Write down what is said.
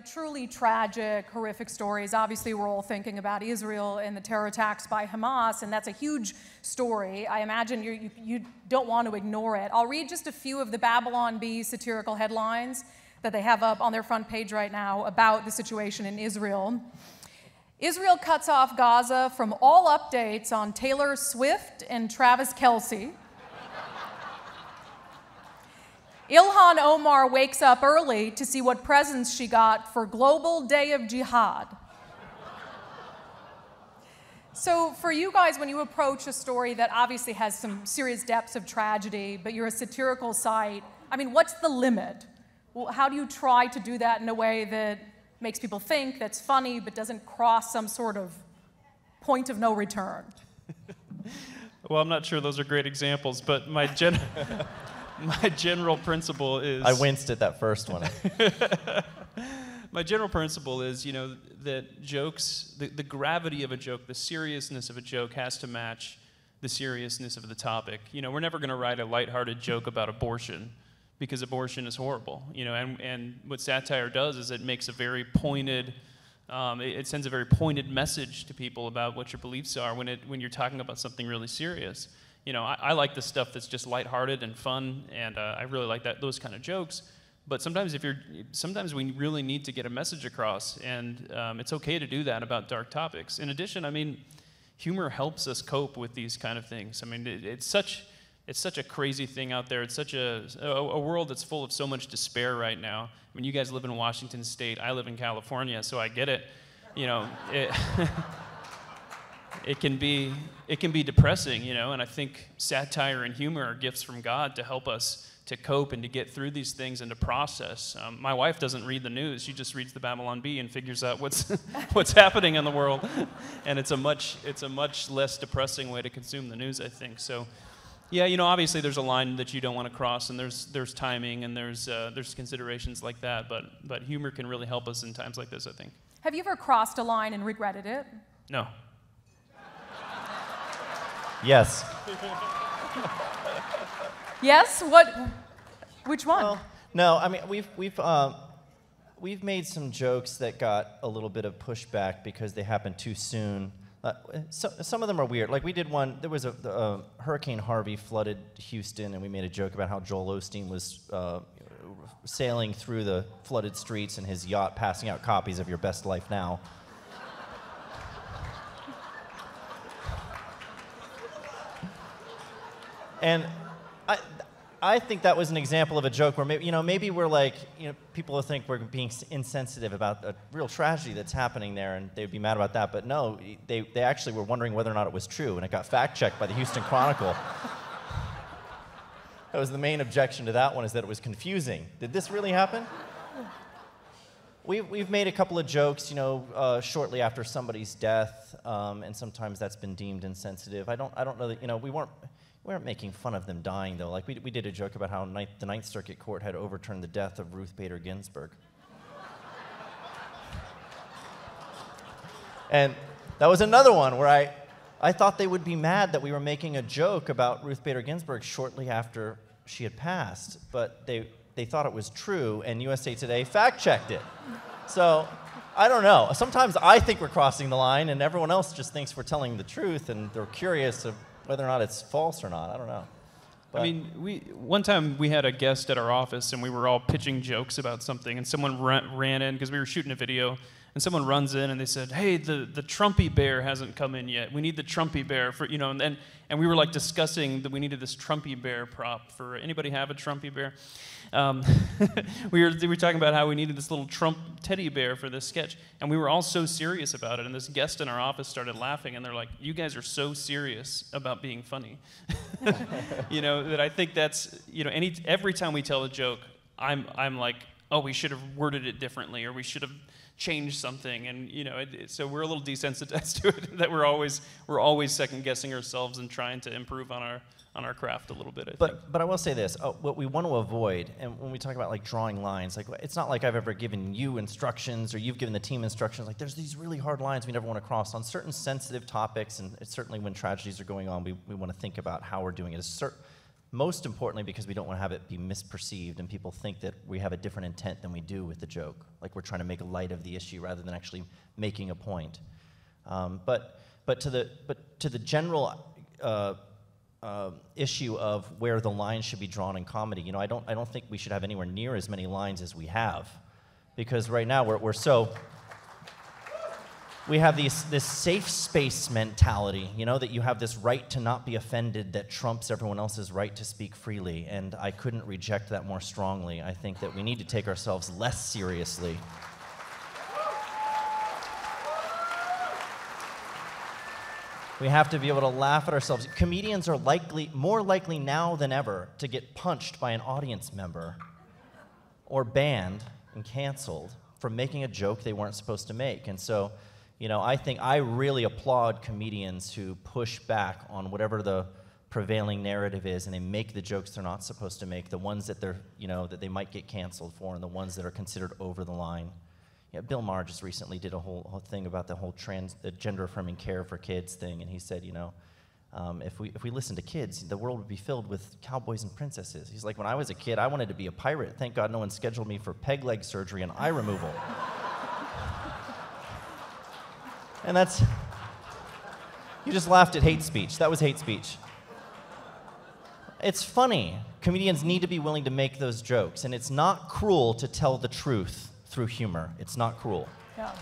truly tragic, horrific stories. Obviously, we're all thinking about Israel and the terror attacks by Hamas, and that's a huge story. I imagine you don't want to ignore it. I'll read just a few of the Babylon Bee satirical headlines that they have up on their front page right now about the situation in Israel. Israel cuts off Gaza from all updates on Taylor Swift and Travis Kelce. Ilhan Omar wakes up early to see what presents she got for Global Day of Jihad. So for you guys, when you approach a story that obviously has some serious depths of tragedy, but you're a satirical site, I mean, what's the limit? Well, how do you try to do that in a way that makes people think, that's funny, but doesn't cross some sort of point of no return? Well, I'm not sure those are great examples, but my general principle is... I winced at that first one. My general principle is, that jokes, the gravity of a joke, the seriousness of a joke has to match the seriousness of the topic. We're never going to write a lighthearted joke about abortion because abortion is horrible. And what satire does is it makes a very pointed, it sends a very pointed message to people about what your beliefs are when you're talking about something really serious. I like the stuff that's just lighthearted and fun, and I really like those kind of jokes. But sometimes we really need to get a message across, and it's okay to do that about dark topics. In addition, humor helps us cope with these kind of things. It's such a crazy thing out there. It's such a world that's full of so much despair right now. You guys live in Washington State. I live in California, so I get it. It can be depressing, and I think satire and humor are gifts from God to help us to cope and to get through these things and to process. My wife doesn't read the news; she just reads the Babylon Bee and figures out what's happening in the world, and it's a much less depressing way to consume the news, I think. So, yeah, obviously there's a line that you don't want to cross, and there's timing and there's considerations like that, but humor can really help us in times like this, I think. Have you ever crossed a line and regretted it? No. Yes. Yes? Which one? Well, no, we've made some jokes that got a little bit of pushback because they happened too soon. Some of them are weird. Like we did one, there was a Hurricane Harvey flooded Houston, and we made a joke about how Joel Osteen was sailing through the flooded streets in his yacht, passing out copies of Your Best Life Now. And I think that was an example of a joke where maybe we're like, people will think we're being insensitive about a real tragedy that's happening there, and they'd be mad about that. But no, they actually were wondering whether or not it was true, and it got fact-checked by the Houston Chronicle. That was the main objection to that one, is that it was confusing. Did this really happen? We've made a couple of jokes, shortly after somebody's death, and sometimes that's been deemed insensitive. I don't know that, we weren't making fun of them dying, though. Like, we did a joke about how the Ninth Circuit Court had overturned the death of Ruth Bader Ginsburg. And that was another one where I thought they would be mad that we were making a joke about Ruth Bader Ginsburg shortly after she had passed, but they thought it was true, and USA Today fact-checked it. So, I don't know. Sometimes I think we're crossing the line, and everyone else just thinks we're telling the truth, and they're curious of whether or not it's false or not. I don't know. But one time we had a guest at our office, and we were all pitching jokes about something, and someone ran in, because we were shooting a video, and someone runs in, and they said, hey, the Trumpy bear hasn't come in yet. We need the Trumpy bear for, and we were like discussing that we needed this Trumpy bear prop for, anybody have a Trumpy bear? We were talking about how we needed this little Trump teddy bear for this sketch, and we were all so serious about it, and this guest in our office started laughing, and they're like, you guys are so serious about being funny. That I think that's, every time we tell a joke, I'm like, oh, we should have worded it differently, or we should have changed something, and so we're a little desensitized to it, that we're always second guessing ourselves and trying to improve on our craft a little bit, I think. But I will say this, what we want to avoid, and when we talk about like drawing lines, like it's not like I've ever given you instructions or you've given the team instructions, like there's these really hard lines we never want to cross on certain sensitive topics, and it's certainly when tragedies are going on, we want to think about how we're doing it. most importantly because we don't want to have it be misperceived and people think that we have a different intent than we do with the joke, like we're trying to make light of the issue rather than actually making a point. But to the general issue of where the line should be drawn in comedy, you know, I don't think we should have anywhere near as many lines as we have, because right now we have this safe space mentality, you know, that you have this right to not be offended that trumps everyone else's right to speak freely, and I couldn't reject that more strongly. I think that we need to take ourselves less seriously. We have to be able to laugh at ourselves. Comedians are more likely now than ever to get punched by an audience member or banned and canceled for making a joke they weren't supposed to make. And so, you know, I really applaud comedians who push back on whatever the prevailing narrative is, and they make the jokes they're not supposed to make, the ones that that they might get canceled for, and the ones that are considered over the line. Yeah, Bill Maher just recently did a whole thing about the whole gender-affirming care for kids thing, and he said, you know, if we listen to kids, the world would be filled with cowboys and princesses. He's like, when I was a kid, I wanted to be a pirate. Thank God no one scheduled me for peg leg surgery and eye removal. And you just laughed at hate speech. That was hate speech. It's funny. Comedians need to be willing to make those jokes, and it's not cruel to tell the truth through humor. It's not cruel. Yeah.